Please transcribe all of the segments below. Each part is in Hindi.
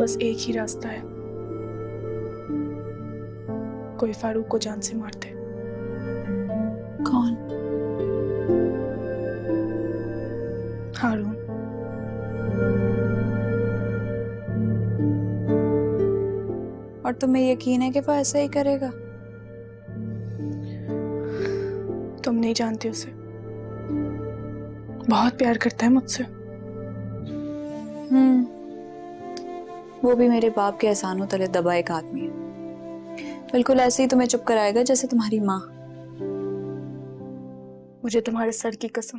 बस एक ही रास्ता है, कोई फारूक को जान से मार दे। कौन? हारून। और तुम्हें यकीन है कि वो ऐसा ही करेगा? तुम नहीं जानती उसे, बहुत प्यार करता है मुझसे। वो भी मेरे बाप के एहसानों तले दबा एक आदमी है, बिल्कुल ऐसे ही तुम्हें चुप कराएगा जैसे तुम्हारी माँ। मुझे तुम्हारे सर की कसम,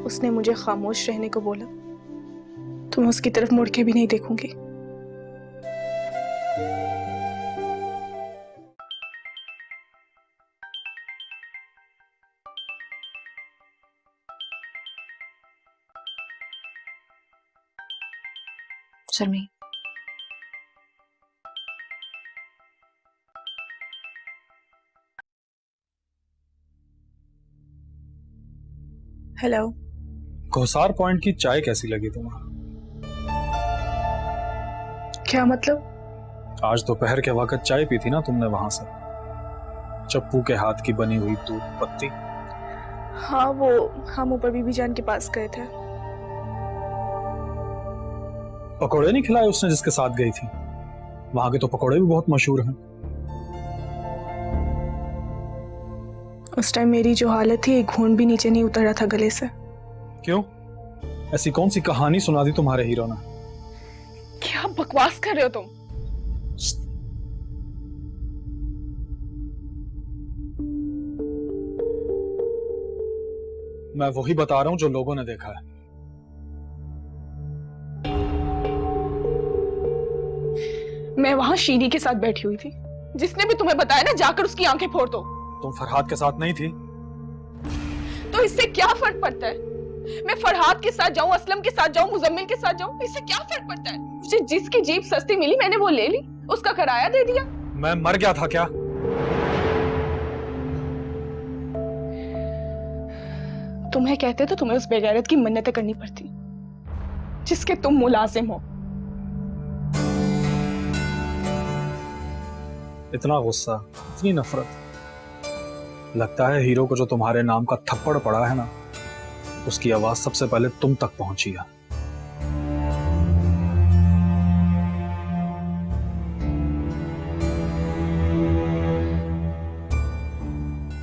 उसने मुझे खामोश रहने को बोला तो मैं उसकी तरफ मुड़ के भी नहीं देखूंगी। शर्मी, हेलो। कोसार पॉइंट की चाय कैसी लगी तुम्हें? क्या मतलब? आज दोपहर के वक्त चाय पी थी ना तुमने वहां से, चप्पू के हाथ की बनी हुई दूध पत्ती। हाँ, वो हम ऊपर बीबी जान के पास गए थे। पकोड़े नहीं खिलाए उसने जिसके साथ गई थी? वहां के तो पकोड़े भी बहुत मशहूर हैं। उस टाइम मेरी जो हालत थी, एक घूंट भी नीचे नहीं उतर रहा था गले से। क्यों? ऐसी कौन सी कहानी सुना दी तुम्हारे हीरो ने? क्या बकवास कर रहे हो तुम? मैं वही बता रहा हूं जो लोगों ने देखा है। मैं वहां शीरी के साथ बैठी हुई थी, जिसने भी तुम्हें बताया ना जाकर उसकी आंखें फोड़ दो। तुम फरहाद के साथ नहीं थी? तो इससे क्या फर्क पड़ता है? मैं फरहाद के साथ जाऊं, असलम के साथ जाऊं, मुजम्मिल के साथ जाऊं, इससे क्या फर्क पड़ता है? मुझे जिसकी जीप सस्ती मिली मैंने वो ले ली, उसका किराया दे दिया। मैं मर गया था क्या? तुम्हें कहते तो तुम्हें उस बेगैरत की मन्नतें करनी पड़ती जिसके तुम मुलाजिम हो। इतना गुस्सा, इतनी नफरत। लगता है हीरो को जो तुम्हारे नाम का थप्पड़ पड़ा है ना, उसकी आवाज सबसे पहले तुम तक पहुंची है।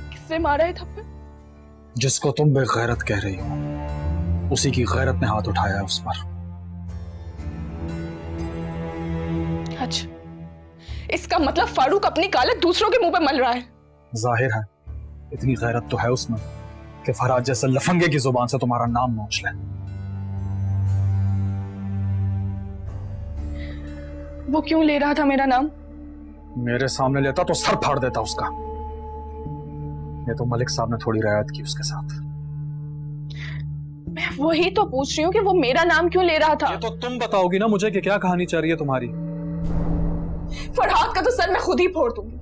किसने मारा है थप्पड़? जिसको तुम बेगैरत कह रही हो, उसी की गैरत ने हाथ उठाया है उस पर। अच्छा, इसका मतलब फारूक अपनी कालत दूसरों के मुंह पे मल रहा है। जाहिर है, इतनी गैरत तो है उसमें कि फरहाद जैसे लफंगे की जुबान से तुम्हारा नाम नोच ले। वो क्यों ले रहा था मेरा नाम? मेरे सामने लेता तो सर फाड़ देता उसका। ये तो मलिक साहब ने थोड़ी रियायत की उसके साथ। मैं वही तो पूछ रही हूँ कि वो मेरा नाम क्यों ले रहा था। ये तो तुम बताओगी ना मुझे कि क्या कहानी चल रही है तुम्हारी। फरहाद का तो सर मैं खुद ही फोड़ दूंगी।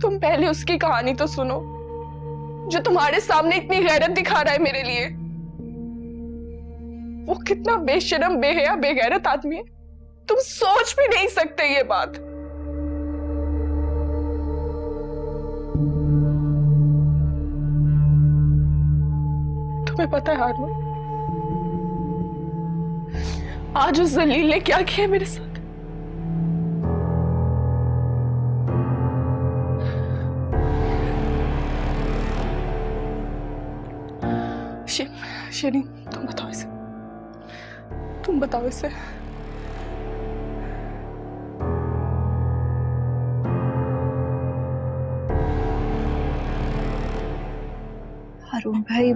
तुम पहले उसकी कहानी तो सुनो, जो तुम्हारे सामने इतनी गैरत दिखा रहा है मेरे लिए। वो कितना बेशरम, बेहया, बेगैरत आदमी है, तुम सोच भी नहीं सकते ये बात। तुम्हें पता है हारून, आज उस जलील ने क्या किया मेरे साथ? शेरीन, तुम बताओ इसे, तुम बताओ इसे। हारून भाई,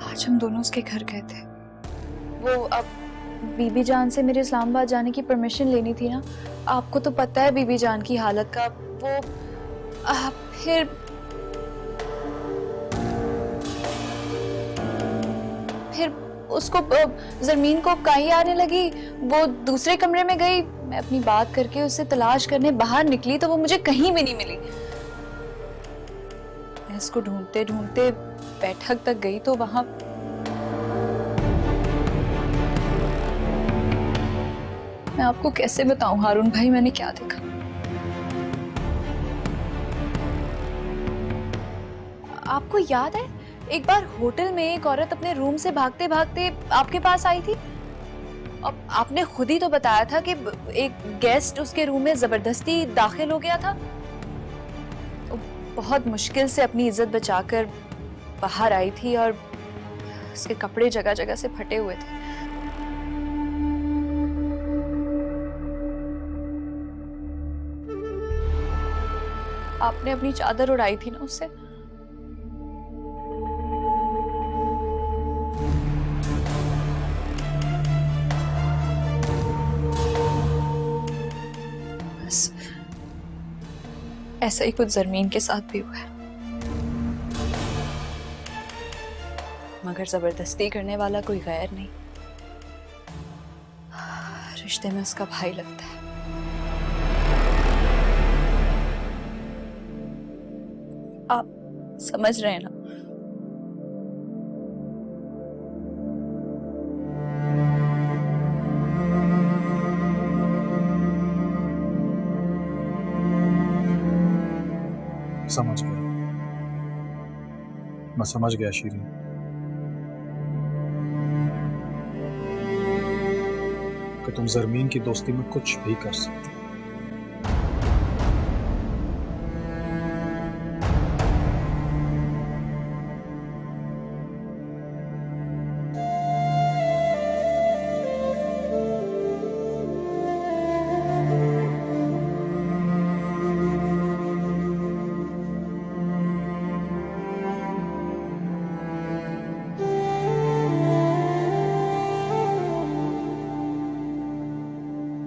आज हम दोनों उसके घर गए थे। वो अब बीबी जान से मेरे इस्लामाबाद जाने की परमिशन लेनी थी ना। आपको तो पता है बीबी जान की हालत का। वो फिर उसको जमीन को काई आने लगी। वो दूसरे कमरे में गई। मैं अपनी बात करके उससे तलाश करने बाहर निकली तो वो मुझे कहीं भी नहीं मिली। मैं इसको ढूंढते ढूंढते बैठक तक गई तो वहां मैं आपको कैसे बताऊं हारून भाई मैंने क्या देखा। आपको याद है एक बार होटल में एक औरत अपने रूम से भागते भागते आपके पास आई थी। अब आपने खुद ही तो बताया था कि एक गेस्ट उसके रूम में जबरदस्ती दाखिल हो गया था। तो बहुत मुश्किल से अपनी इज्जत बचाकर बाहर आई थी और उसके कपड़े जगह जगह से फटे हुए थे। आपने अपनी चादर उड़ाई थी ना उससे। बस ऐसा ही कुछ जरमीन के साथ भी हुआ है, मगर जबरदस्ती करने वाला कोई गैर नहीं, रिश्ते में उसका भाई लगता है। आप समझ रहे हैं ना? समझ गया, मैं समझ गया शीरीन। कि तुम जरमीन की दोस्ती में कुछ भी कर सकते हो।